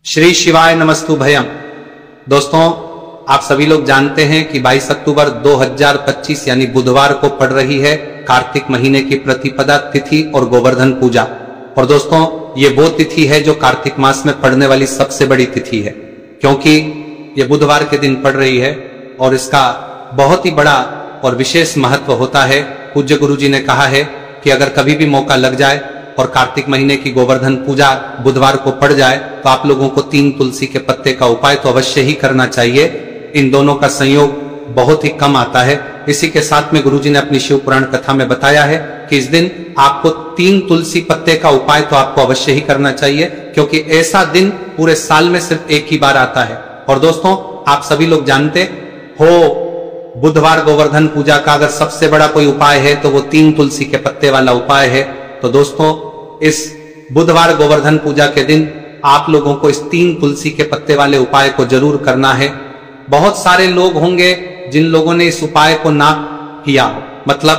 श्री शिवाय नमस्तु भयम। दोस्तों, आप सभी लोग जानते हैं कि 22 अक्टूबर 2025 यानी बुधवार को पड़ रही है कार्तिक महीने की प्रतिपदा तिथि और गोवर्धन पूजा। और दोस्तों, ये वो तिथि है जो कार्तिक मास में पड़ने वाली सबसे बड़ी तिथि है, क्योंकि ये बुधवार के दिन पड़ रही है और इसका बहुत ही बड़ा और विशेष महत्व होता है। पूज्य गुरु जी ने कहा है कि अगर कभी भी मौका लग जाए और कार्तिक महीने की गोवर्धन पूजा बुधवार को पड़ जाए तो आप लोगों को 3 तुलसी के पत्ते का उपाय तो अवश्य ही करना चाहिए। इन दोनों का संयोग बहुत ही कम आता है। इसी के साथ में गुरुजी ने अपनी शिव पुराण कथा में बताया है कि इस दिन आपको 3 तुलसी पत्ते का उपाय तो आपको अवश्य ही करना चाहिए, क्योंकि ऐसा दिन पूरे साल में सिर्फ एक ही बार आता है। और दोस्तों, आप सभी लोग जानते हो बुधवार गोवर्धन पूजा का अगर सबसे बड़ा कोई उपाय है तो वो 3 तुलसी के पत्ते वाला उपाय है। तो दोस्तों, इस बुधवार गोवर्धन पूजा के दिन आप लोगों को इस 3 तुलसी के पत्ते वाले उपाय को जरूर करना है। बहुत सारे लोग होंगे जिन लोगों ने इस उपाय को ना किया, मतलब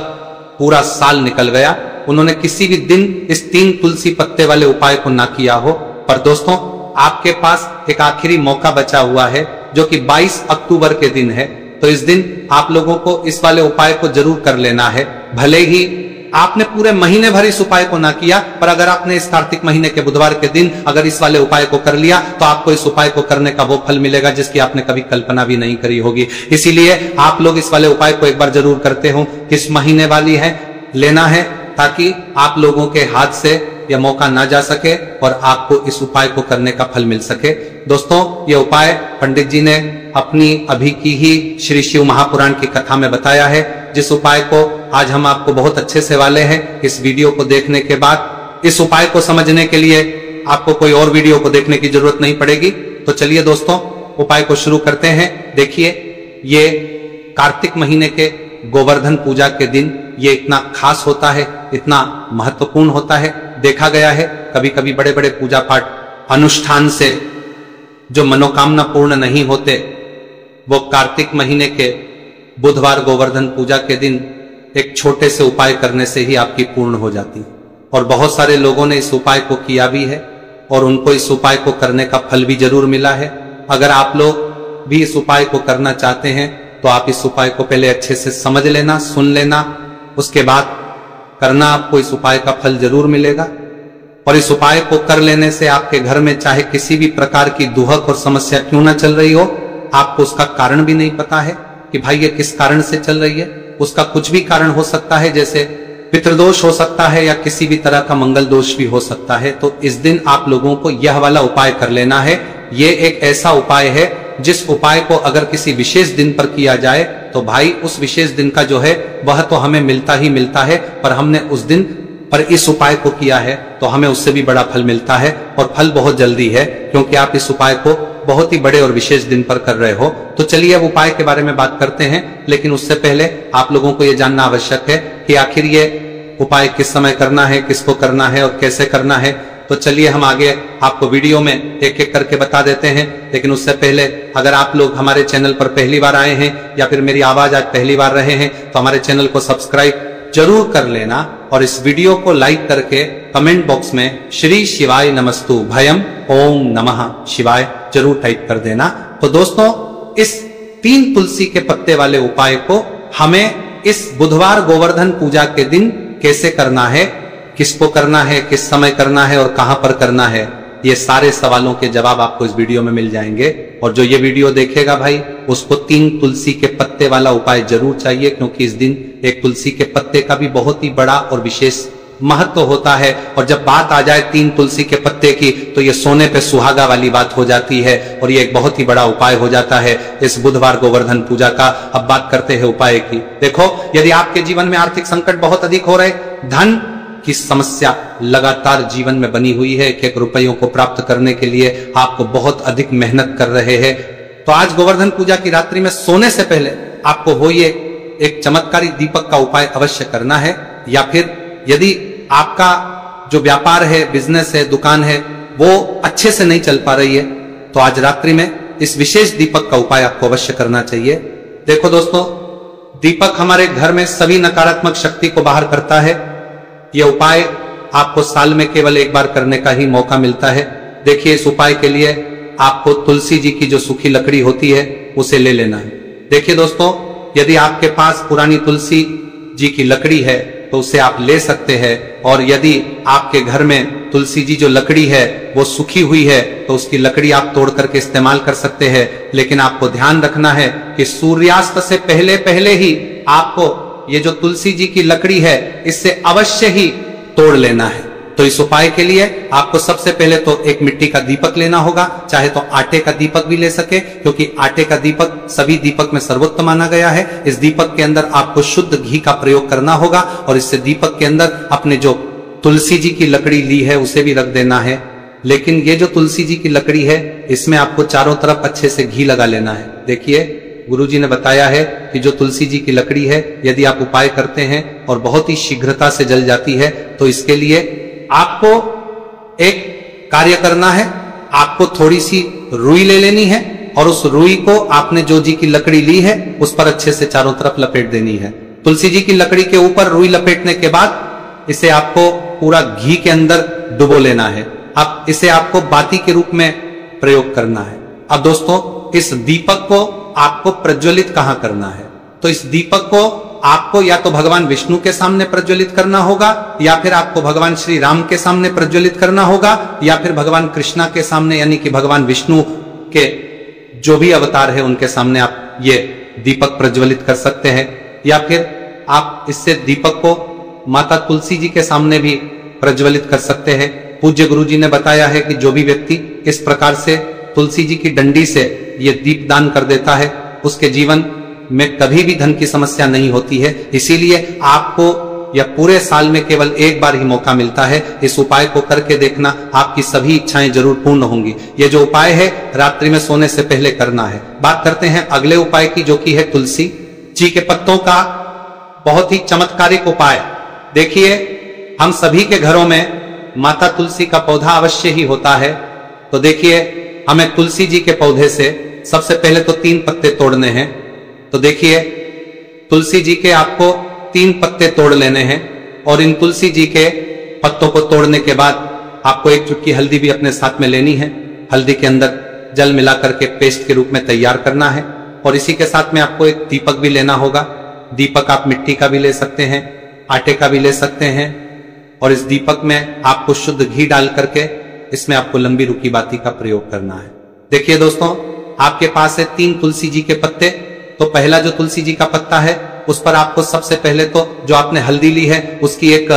पूरा साल निकल गया, उन्होंने किसी भी दिन इस 3 तुलसी पत्ते वाले उपाय को ना किया हो। पर दोस्तों, आपके पास एक आखिरी मौका बचा हुआ है जो कि 22 अक्टूबर के दिन है। तो इस दिन आप लोगों को इस वाले उपाय को जरूर कर लेना है। भले ही आपने पूरे महीने भर इस उपाय को ना किया, पर अगर आपने इस कार्तिक महीने के बुधवार के दिन अगर इस वाले उपाय को कर लिया तो आपको इस उपाय को करने का वो फल मिलेगा जिसकी आपने कभी कल्पना भी नहीं करी होगी। इसीलिए आप लोग इस वाले उपाय को एक बार जरूर करते हो। किस महीने वाली है लेना है, ताकि आप लोगों के हाथ से यह मौका ना जा सके और आपको इस उपाय को करने का फल मिल सके। दोस्तों, ये उपाय पंडित जी ने अपनी अभी की ही श्री शिव महापुराण की कथा में बताया है, जिस उपाय को आज हम आपको बहुत अच्छे से वाले हैं। इस वीडियो को देखने के बाद इस उपाय को समझने के लिए आपको कोई और वीडियो को देखने की जरूरत नहीं पड़ेगी। तो चलिए दोस्तों, उपाय को शुरू करते हैं। देखिए, ये कार्तिक महीने के गोवर्धन पूजा के दिन ये इतना खास होता है, इतना महत्वपूर्ण होता है। देखा गया है कभी कभी बड़े बड़े पूजा पाठ अनुष्ठान से जो मनोकामना पूर्ण नहीं होते, वो कार्तिक महीने के बुधवार गोवर्धन पूजा के दिन एक छोटे से उपाय करने से ही आपकी पूर्ण हो जाती है। और बहुत सारे लोगों ने इस उपाय को किया भी है और उनको इस उपाय को करने का फल भी जरूर मिला है। अगर आप लोग भी इस उपाय को करना चाहते हैं तो आप इस उपाय को पहले अच्छे से समझ लेना, सुन लेना, उसके बाद करना। आपको इस उपाय का फल जरूर मिलेगा। और इस उपाय को कर लेने से आपके घर में चाहे किसी भी प्रकार की दुहक और समस्या क्यों ना चल रही हो, आपको उसका कारण भी नहीं पता है कि भाई ये किस कारण से चल रही है। उसका कुछ भी कारण हो सकता है, जैसे पितृदोष हो सकता है या किसी भी तरह का मंगल दोष भी हो सकता है। तो इस दिन आप लोगों को यह वाला उपाय कर लेना है। ये एक ऐसा उपाय है जिस उपाय को अगर किसी विशेष दिन पर किया जाए तो भाई उस विशेष दिन का जो है वह तो हमें मिलता ही मिलता है, पर हमने उस दिन पर इस उपाय को किया है तो हमें उससे भी बड़ा फल मिलता है। और फल बहुत जल्दी है, क्योंकि आप इस उपाय को बहुत ही बड़े और विशेष दिन पर कर रहे हो। तो चलिए अब उपाय के बारे में बात करते हैं, लेकिन उससे पहले आप लोगों को यह जानना आवश्यक है कि आखिर ये उपाय किस समय करना है, किसको करना है और कैसे करना है। तो चलिए हम आगे आपको वीडियो में एक एक करके बता देते हैं। लेकिन उससे पहले अगर आप लोग हमारे चैनल पर पहली बार आए हैं या फिर मेरी आवाज आज पहली बार रहे हैं तो हमारे चैनल को सब्सक्राइब जरूर कर लेना और इस वीडियो को लाइक करके कमेंट बॉक्स में श्री शिवाय नमस्तु भयम ओम नमः शिवाय जरूर टाइप कर देना। तो दोस्तों, इस 3 तुलसी के पत्ते वाले उपाय को हमें इस बुधवार गोवर्धन पूजा के दिन कैसे करना है, किसको करना है, किस समय करना है और कहां पर करना है, ये सारे सवालों के जवाब आपको इस वीडियो में मिल जाएंगे। और जो ये वीडियो देखेगा भाई, उसको 3 तुलसी के पत्ते वाला उपाय जरूर चाहिए, क्योंकि इस दिन एक तुलसी के पत्ते का भी बहुत ही बड़ा और विशेष महत्व होता है। और जब बात आ जाए 3 तुलसी के पत्ते की तो ये सोने पे सुहागा वाली बात हो जाती है और ये एक बहुत ही बड़ा उपाय हो जाता है इस बुधवार गोवर्धन पूजा का। अब बात करते हैं उपाय की। देखो, यदि आपके जीवन में आर्थिक संकट बहुत अधिक हो रहे, धन की समस्या लगातार जीवन में बनी हुई है, एक रुपयों को प्राप्त करने के लिए आपको बहुत अधिक मेहनत कर रहे हैं, तो आज गोवर्धन पूजा की रात्रि में सोने से पहले आपको वो ये एक चमत्कारी दीपक का उपाय अवश्य करना है। या फिर यदि आपका जो व्यापार है, बिजनेस है, दुकान है, वो अच्छे से नहीं चल पा रही है, तो आज रात्रि में इस विशेष दीपक का उपाय आपको अवश्य करना चाहिए। देखो दोस्तों, दीपक हमारे घर में सभी नकारात्मक शक्ति को बाहर करता है। यह उपाय आपको साल में केवल एक बार करने का ही मौका मिलता है। देखिए, इस उपाय के लिए आपको तुलसी जी की जो सूखी लकड़ी होती है उसे ले लेना है। देखिए दोस्तों, यदि आपके पास पुरानी तुलसी जी की लकड़ी है तो उसे आप ले सकते हैं, और यदि आपके घर में तुलसी जी जो लकड़ी है वो सूखी हुई है तो उसकी लकड़ी आप तोड़ करके इस्तेमाल कर सकते हैं। लेकिन आपको ध्यान रखना है कि सूर्यास्त से पहले पहले ही आपको ये जो तुलसी जी की लकड़ी है इससे अवश्य ही तोड़ लेना है। तो इस उपाय के लिए आपको सबसे पहले तो एक मिट्टी का दीपक लेना होगा, चाहे तो आटे का दीपक भी ले सके, क्योंकि आटे का दीपक सभी दीपक में सर्वोत्तम माना गया है। इस दीपक के अंदर आपको शुद्ध घी का प्रयोग करना होगा, और इससे दीपक के अंदर अपने जो तुलसी जी की लकड़ी ली है उसे भी रख देना है। लेकिन ये जो तुलसी जी की लकड़ी है इसमें आपको चारों तरफ अच्छे से घी लगा लेना है। देखिए, गुरुजी ने बताया है कि जो तुलसी जी की लकड़ी है यदि आप उपाय करते हैं और बहुत ही शीघ्रता से जल जाती है, तो इसके लिए आपको एक कार्य करना है। आपको थोड़ी सी रुई ले लेनी है, और उस रुई को आपने जो जी की लकड़ी ली है उस पर अच्छे से चारों तरफ लपेट देनी है। तुलसी जी की लकड़ी के ऊपर रुई लपेटने के बाद इसे आपको पूरा घी के अंदर डुबो लेना है। अब इसे आपको बाती के रूप में प्रयोग करना है। अब दोस्तों, इस दीपक को आपको प्रज्वलित कहां करना है? तो इस दीपक को आपको या तो भगवान विष्णु के सामने प्रज्वलित करना होगा, या फिर आपको भगवान श्री राम के सामने प्रज्वलित करना होगा, या फिर भगवान कृष्णा के सामने, यानी कि भगवान विष्णु के जो भी अवतार है उनके सामने आप ये दीपक प्रज्वलित कर सकते हैं। या फिर आप इससे दीपक को माता तुलसी जी के सामने भी प्रज्वलित कर सकते हैं। पूज्य गुरु जी ने बताया है कि जो भी व्यक्ति इस प्रकार से तुलसी जी की डंडी से ये दीप दान कर देता है उसके जीवन में कभी भी धन की समस्या नहीं होती है। इसीलिए आपको या पूरे साल में केवल एक बार ही मौका मिलता है। इस उपाय को करके देखना, आपकी सभी इच्छाएं जरूर पूर्ण होंगी। ये जो उपाय है रात्रि में सोने से पहले करना है। बात करते हैं अगले उपाय की, जो कि है तुलसी जी के पत्तों का बहुत ही चमत्कारिक उपाय। देखिए, हम सभी के घरों में माता तुलसी का पौधा अवश्य ही होता है। तो देखिए, हमें तुलसी जी के पौधे से सबसे पहले तो 3 पत्ते तोड़ने हैं। तो देखिए, तुलसी जी के आपको 3 पत्ते तोड़ लेने हैं, और इन तुलसी जी के पत्तों को तोड़ने के बाद आपको एक चुटकी हल्दी भी अपने साथ में लेनी है। हल्दी के अंदर जल मिला करके पेस्ट के रूप में तैयार करना है, और इसी के साथ में आपको एक दीपक भी लेना होगा। दीपक आप मिट्टी का भी ले सकते हैं, आटे का भी ले सकते हैं, और इस दीपक में आपको शुद्ध घी डाल करके इसमें आपको लंबी रुकी बाती का प्रयोग करना है। देखिए दोस्तों, आपके पास है 3 तुलसी जी के पत्ते। तो पहला जो तुलसी जी का पत्ता है उस पर आपको सबसे पहले तो जो आपने हल्दी ली है उसकी एक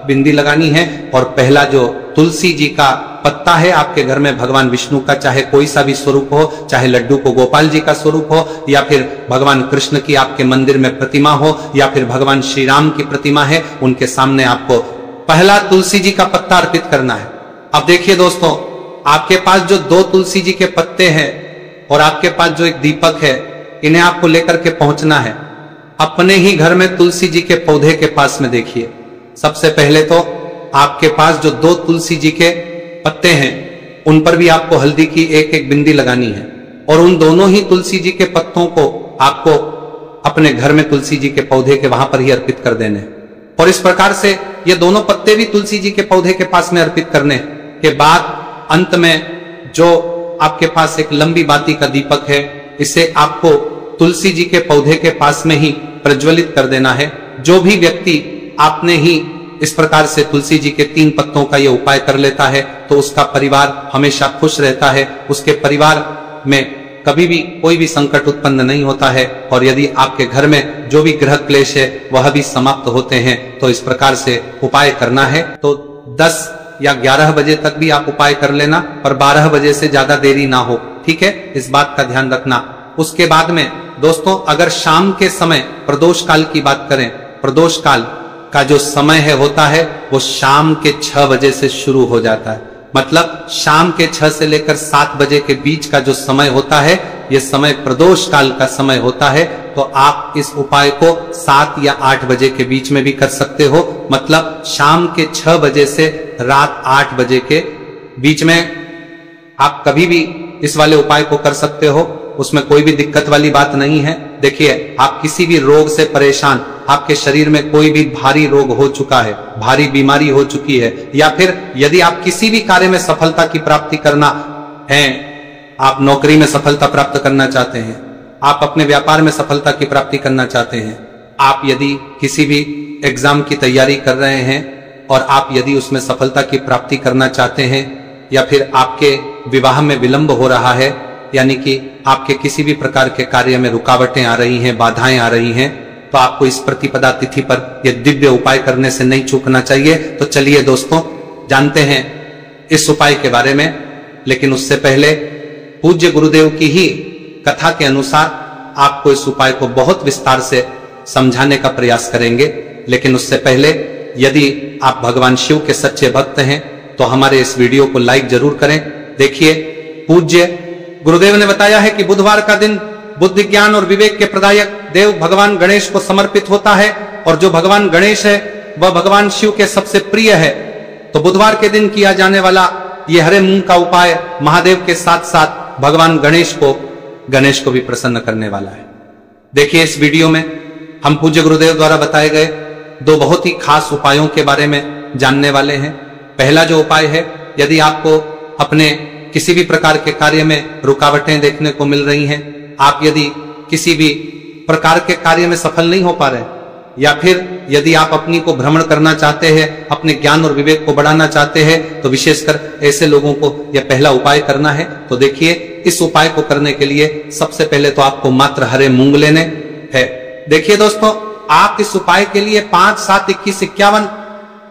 बिंदी लगानी है, और पहला जो तुलसी जी का पत्ता है आपके घर में भगवान विष्णु का चाहे कोई सा भी स्वरूप हो, चाहे लड्डू को गोपाल जी का स्वरूप हो, या फिर भगवान कृष्ण की आपके मंदिर में प्रतिमा हो, या फिर भगवान श्री राम की प्रतिमा है, उनके सामने आपको पहला तुलसी जी का पत्ता अर्पित करना है। अब देखिए दोस्तों, आपके पास जो 2 तुलसी जी के पत्ते हैं और आपके पास जो एक दीपक है, इन्हें आपको लेकर के पहुंचना है अपने ही घर में तुलसी जी के पौधे के पास में। देखिए, सबसे पहले तो आपके पास जो 2 तुलसी जी के पत्ते हैं उन पर भी आपको हल्दी की एक एक बिंदी लगानी है, और उन दोनों ही तुलसी जी के पत्तों को आपको अपने घर में तुलसी जी के पौधे के वहां पर ही अर्पित कर देने। और इस प्रकार से ये दोनों पत्ते भी तुलसी जी के पौधे के पास में अर्पित करने के बाद अंत में जो आपके पास एक लंबी बाती का दीपक है, इसे आपको तुलसी जी के पौधे के पास में ही प्रज्वलित कर देना है। जो भी व्यक्ति आपने ही इस प्रकार से तुलसी जी के 3 पत्तों का यह उपाय कर लेता है तो उसका परिवार हमेशा खुश रहता है, उसके परिवार में कभी भी कोई भी संकट उत्पन्न नहीं होता है, और यदि आपके घर में जो भी ग्रह क्लेश है वह भी समाप्त होते हैं। तो इस प्रकार से उपाय करना है तो 10 या 11 बजे तक भी आप उपाय कर लेना, पर 12 बजे से ज्यादा देरी ना हो, ठीक है, इस बात का ध्यान रखना। उसके बाद में दोस्तों, अगर शाम के समय प्रदोष काल की बात करें, प्रदोष काल का जो समय है होता है वो शाम के 6 बजे से शुरू हो जाता है। मतलब शाम के 6 से लेकर 7 बजे के बीच का जो समय होता है, यह समय प्रदोष काल का समय होता है। तो आप इस उपाय को 7 या 8 बजे के बीच में भी कर सकते हो। मतलब शाम के 6 बजे से रात 8 बजे के बीच में आप कभी भी इस वाले उपाय को कर सकते हो, उसमें कोई भी दिक्कत वाली बात नहीं है। देखिए, आप किसी भी रोग से परेशान, आपके शरीर में कोई भी भारी रोग हो चुका है, भारी बीमारी हो चुकी है, या फिर यदि आप किसी भी कार्य में सफलता की प्राप्ति करना हैं, आप नौकरी में सफलता प्राप्त करना चाहते हैं, आप अपने व्यापार में सफलता की प्राप्ति करना चाहते हैं, आप यदि किसी भी एग्जाम की तैयारी कर रहे हैं और आप यदि उसमें सफलता की प्राप्ति करना चाहते हैं, या फिर आपके विवाह में विलंब हो रहा है, यानी कि आपके किसी भी प्रकार के कार्य में रुकावटें आ रही हैं, बाधाएं आ रही हैं, तो आपको इस प्रतिपदा तिथि पर यह दिव्य उपाय करने से नहीं चूकना चाहिए। तो चलिए दोस्तों, जानते हैं इस उपाय के बारे में। लेकिन उससे पहले पूज्य गुरुदेव की ही कथा के अनुसार आपको इस उपाय को बहुत विस्तार से समझाने का प्रयास करेंगे। लेकिन उससे पहले यदि आप भगवान शिव के सच्चे भक्त हैं तो हमारे इस वीडियो को लाइक जरूर करें। देखिए, पूज्य गुरुदेव ने बताया है कि बुधवार का दिन बुद्धि, ज्ञान और विवेक के प्रदायक देव भगवान गणेश को समर्पित होता है, और जो भगवान गणेश है वह भगवान शिव के सबसे प्रिय है। तो बुधवार के दिन किया जाने वाला यह हरे मूंग का उपाय महादेव के साथ साथ भगवान गणेश को भी प्रसन्न करने वाला है। देखिए, इस वीडियो में हम पूज्य गुरुदेव द्वारा बताए गए दो बहुत ही खास उपायों के बारे में जानने वाले हैं। पहला जो उपाय है, यदि आपको अपने किसी भी प्रकार के कार्य में रुकावटें देखने को मिल रही हैं, आप यदि किसी भी प्रकार के कार्य में सफल नहीं हो पा रहे, या फिर यदि आप अपनी को भ्रमण करना चाहते हैं, अपने ज्ञान और विवेक को बढ़ाना चाहते हैं, तो विशेषकर ऐसे लोगों को यह पहला उपाय करना है। तो देखिए, इस उपाय को करने के लिए सबसे पहले तो आपको मात्र हरे मूंग लेने हैं। देखिए दोस्तों, आप इस उपाय के लिए 5, 7, 21, 51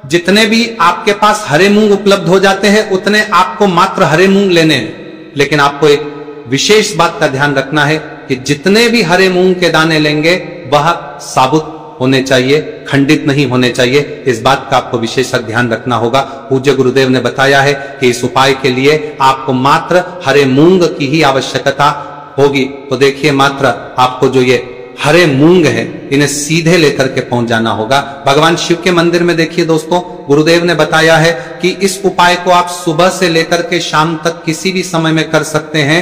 जितने भी आपके पास हरे मूंग उपलब्ध हो जाते हैं उतने आपको मात्र हरे मूंग लेने हैं। लेकिन आपको एक विशेष बात का ध्यान रखना है कि जितने भी हरे मूंग के दाने लेंगे वह साबुत होने चाहिए, खंडित नहीं होने चाहिए। इस बात का आपको विशेष ध्यान रखना होगा। पूज्य गुरुदेव ने बताया है कि इस उपाय के लिए आपको मात्र हरे मूंग की ही आवश्यकता होगी। तो देखिए, मात्र आपको जो ये हरे मूंग है इन्हें सीधे लेकर के पहुंच जाना होगा भगवान शिव के मंदिर में। देखिए दोस्तों, गुरुदेव ने बताया है कि इस उपाय को आप सुबह से लेकर के शाम तक किसी भी समय में कर सकते हैं।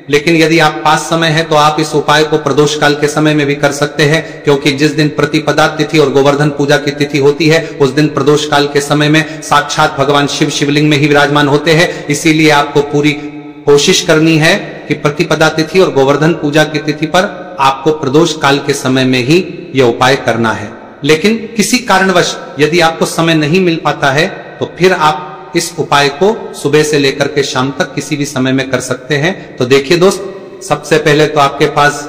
लेकिन यदि आप पास समय है तो आप इस उपाय को प्रदोष काल के समय में भी कर सकते हैं, क्योंकि जिस दिन प्रतिपदा तिथि और गोवर्धन पूजा की तिथि होती है उस दिन प्रदोष काल के समय में साक्षात भगवान शिव शिवलिंग में ही विराजमान होते हैं। इसीलिए आपको पूरी कोशिश करनी है कि प्रतिपदा तिथि और गोवर्धन पूजा की तिथि पर आपको प्रदोष काल के समय में ही यह उपाय करना है। लेकिन किसी कारणवश यदि आपको समय नहीं मिल पाता है तो फिर आप इस उपाय को सुबह से लेकर के शाम तक किसी भी समय में कर सकते हैं। तो देखिए दोस्त, सबसे पहले तो आपके पास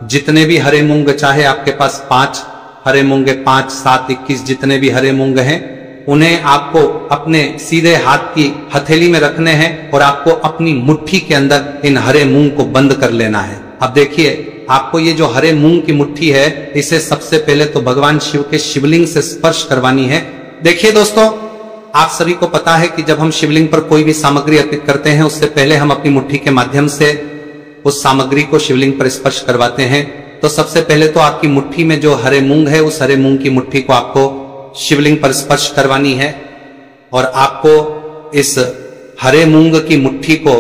जितने भी हरे मूंग, चाहे आपके पास 5 हरे मूंग, 5, 7, 21 जितने भी हरे मूंग हैं, उन्हें आपको अपने सीधे हाथ की हथेली में रखने हैं और आपको अपनी मुट्ठी के अंदर इन हरे मूंग को बंद कर लेना है। अब देखिए, आपको ये जो हरे मूंग की मुट्ठी है इसे सबसे पहले तो भगवान शिव के शिवलिंग से स्पर्श करवानी है। देखिए दोस्तों, आप सभी को पता है कि जब हम शिवलिंग पर कोई भी सामग्री अर्पित करते हैं उससे पहले हम अपनी मुट्ठी के माध्यम से उस सामग्री को शिवलिंग पर स्पर्श करवाते हैं। तो सबसे पहले तो आपकी मुट्ठी में जो हरे मूंग है उस हरे मूंग की मुट्ठी को आपको शिवलिंग पर स्पर्श करवानी है, और आपको इस हरे मूंग की मुट्ठी को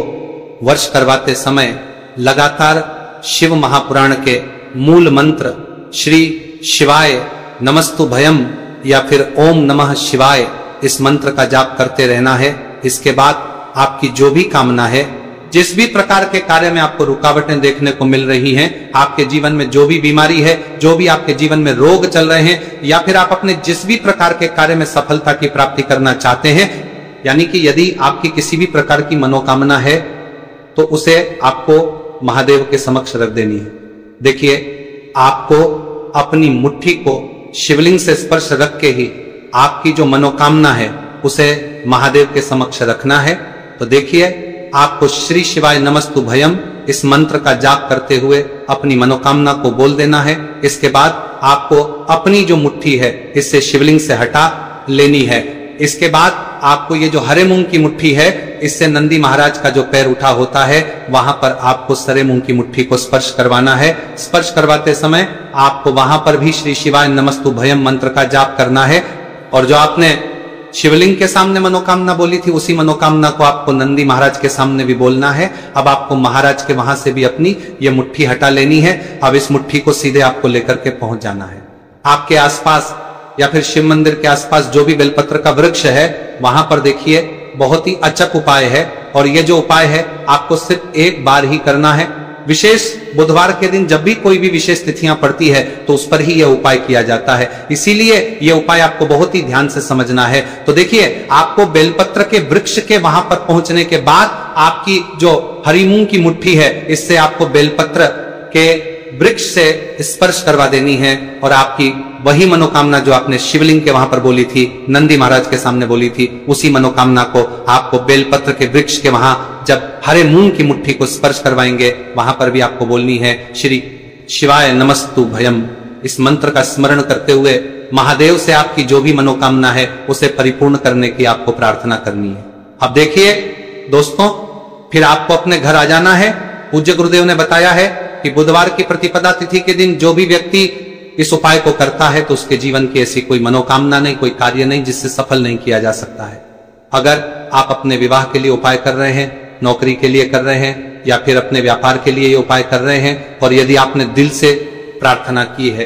वर्ष करवाते समय लगातार शिव महापुराण के मूल मंत्र श्री शिवाय नमस्तु भयम या फिर ओम नमः शिवाय, इस मंत्र का जाप करते रहना है। इसके बाद आपकी जो भी कामना है, जिस भी प्रकार के कार्य में आपको रुकावटें देखने को मिल रही हैं, आपके जीवन में जो भी बीमारी है, जो भी आपके जीवन में रोग चल रहे हैं, या फिर आप अपने जिस भी प्रकार के कार्य में सफलता की प्राप्ति करना चाहते हैं, यानी कि यदि आपकी किसी भी प्रकार की मनोकामना है तो उसे आपको महादेव के समक्ष रख देनी है। देखिए, आपको अपनी मुट्ठी को शिवलिंग से स्पर्श रख के ही आपकी जो मनोकामना है उसे महादेव के समक्ष रखना है। तो देखिए, आपको श्री शिवाय नमस्तु भयम इस मंत्र का जाप करते हुए अपनी मनोकामना को बोल देना है। इसके बाद आपको अपनी जो मुट्ठी है इससे शिवलिंग से हटा लेनी है। इसके बाद आपको ये जो हरे मूंग की मुट्ठी है इससे नंदी महाराज का जो पैर उठा होता है वहां पर आपको हरे मूंग की मुट्ठी को स्पर्श करवाना है। स्पर्श करवाते समय आपको वहां पर भी श्री शिवाय नमस्तु भयम मंत्र का जाप करना है, और जो आपने शिवलिंग के सामने मनोकामना बोली थी उसी मनोकामना को आपको नंदी महाराज के सामने भी बोलना है। अब आपको महाराज के वहां से भी अपनी ये मुट्ठी हटा लेनी है। अब इस मुट्ठी को सीधे आपको लेकर के पहुंच जाना है। आपके आसपास या फिर शिव मंदिर के आसपास जो भी बेलपत्र का वृक्ष है वहां पर देखिए बहुत ही अचक उपाय है और ये जो उपाय है आपको सिर्फ एक बार ही करना है। विशेष बुधवार के दिन जब भी कोई भी विशेष तिथियां पड़ती है तो उस पर ही यह उपाय किया जाता है, इसीलिए यह उपाय आपको बहुत ही ध्यान से समझना है। तो देखिए, आपको बेलपत्र के वृक्ष के वहां पर पहुंचने के बाद आपकी जो हरी मूंग की मुट्ठी है, इससे आपको बेलपत्र के वृक्ष से स्पर्श करवा देनी है और आपकी वही मनोकामना जो आपने शिवलिंग के वहां पर बोली थी, नंदी महाराज के सामने बोली थी, उसी मनोकामना को आपको बेलपत्र के वृक्ष के वहां जब हरे मूंग की मुट्ठी को स्पर्श करवाएंगे, वहां पर भी आपको बोलनी है श्री शिवाय नमस्तु भयम। इस मंत्र का स्मरण करते हुए महादेव से आपकी जो भी मनोकामना है उसे परिपूर्ण करने की आपको प्रार्थना करनी है। अब देखिए दोस्तों, फिर आपको अपने घर आ जाना है। पूज्य गुरुदेव ने बताया है कि बुधवार की प्रतिपदा तिथि के दिन जो भी व्यक्ति इस उपाय को करता है तो उसके जीवन की ऐसी कोई मनोकामना नहीं, कोई कार्य नहीं जिससे सफल नहीं किया जा सकता है। अगर आप अपने विवाह के लिए उपाय कर रहे हैं, नौकरी के लिए कर रहे हैं या फिर अपने व्यापार के लिए ये उपाय कर रहे हैं और यदि आपने दिल से प्रार्थना की है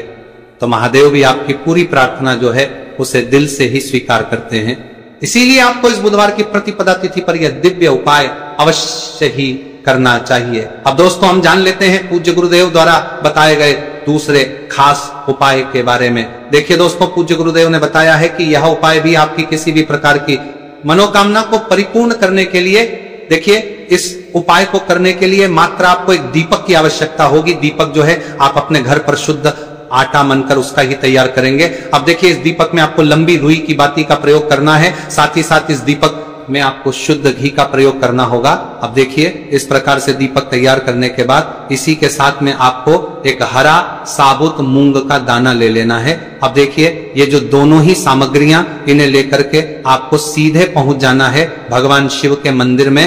तो महादेव भी आपकी पूरी प्रार्थना जो है उसे दिल से ही स्वीकार करते हैं। इसीलिए आपको इस बुधवार की प्रतिपदा तिथि पर यह दिव्य उपाय अवश्य ही करना चाहिए। अब दोस्तों, हम जान लेते हैं पूज्य गुरुदेव द्वारा बताए गए दूसरे खास उपाय के बारे में। देखिए दोस्तों, पूज्य गुरुदेव ने बताया है कि यह उपाय भी आपकी किसी भी प्रकार की मनोकामना को परिपूर्ण करने के लिए, देखिए इस उपाय को करने के लिए मात्र आपको एक दीपक की आवश्यकता होगी। दीपक जो है आप अपने घर पर शुद्ध आटा मनकर उसका ही तैयार करेंगे। अब देखिए, इस दीपक में आपको लंबी रुई की बाती का प्रयोग करना है, साथ ही साथ इस दीपक में आपको शुद्ध घी का प्रयोग करना होगा। अब देखिए, इस प्रकार से दीपक तैयार करने के बाद इसी के साथ में आपको एक हरा साबुत मूंग का दाना ले लेना है। अब देखिए, ये जो दोनों ही सामग्रियां, इन्हें लेकर के आपको सीधे पहुंच जाना है भगवान शिव के मंदिर में।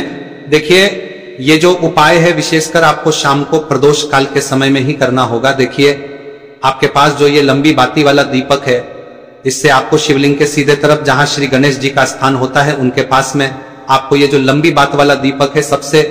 देखिए, ये जो उपाय है विशेषकर आपको शाम को प्रदोष काल के समय में ही करना होगा। देखिए, आपके पास जो ये लंबी बाती वाला दीपक है, इससे आपको शिवलिंग के सीधे तरफ जहां श्री गणेश जी का स्थान होता है उनके पास में आपको ये जो लंबी बात वाला दीपक है, सबसे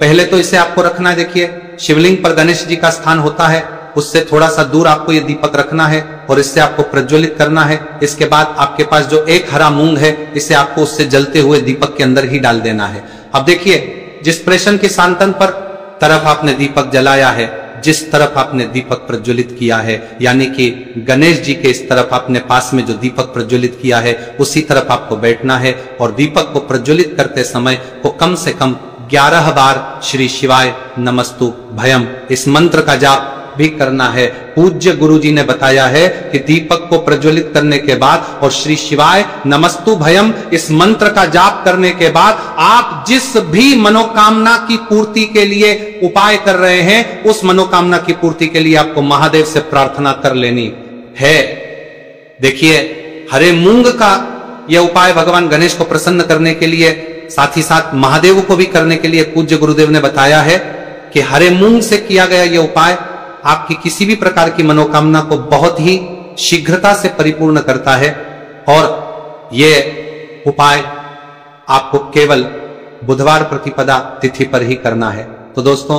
पहले तो इसे आपको रखना है। देखिए, शिवलिंग पर गणेश जी का स्थान होता है, उससे थोड़ा सा दूर आपको ये दीपक रखना है और इससे आपको प्रज्वलित करना है। इसके बाद आपके पास जो एक हरा मूंग है, इसे आपको उससे जलते हुए दीपक के अंदर ही डाल देना है। अब देखिए, जिस प्रेषण के सांतन पर तरफ आपने दीपक जलाया है, जिस तरफ आपने दीपक प्रज्वलित किया है, यानी कि गणेश जी के इस तरफ आपने पास में जो दीपक प्रज्वलित किया है उसी तरफ आपको बैठना है और दीपक को प्रज्वलित करते समय को कम से कम 11 बार श्री शिवाय नमस्तु भयम इस मंत्र का जाप भी करना है। पूज्य गुरु जी ने बताया है कि दीपक को प्रज्वलित करने के बाद और श्री शिवाय नमस्तु भयम इस मंत्र का जाप करने के बाद आप जिस भी मनोकामना की पूर्ति के लिए उपाय कर रहे हैं, उस मनोकामना की पूर्ति के लिए आपको महादेव से प्रार्थना कर लेनी है। देखिए, हरे मूंग का यह उपाय भगवान गणेश को प्रसन्न करने के लिए, साथ ही साथ महादेव को भी करने के लिए पूज्य गुरुदेव ने बताया है कि हरे मूंग से किया गया यह उपाय आपकी किसी भी प्रकार की मनोकामना को बहुत ही शीघ्रता से परिपूर्ण करता है और यह उपाय आपको केवल बुधवार प्रतिपदा तिथि पर ही करना है। तो दोस्तों,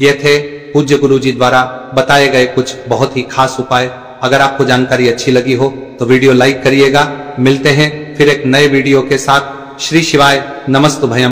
ये थे पूज्य गुरु जी द्वारा बताए गए कुछ बहुत ही खास उपाय। अगर आपको जानकारी अच्छी लगी हो तो वीडियो लाइक करिएगा। मिलते हैं फिर एक नए वीडियो के साथ। श्री शिवाय नमस्तु भयम।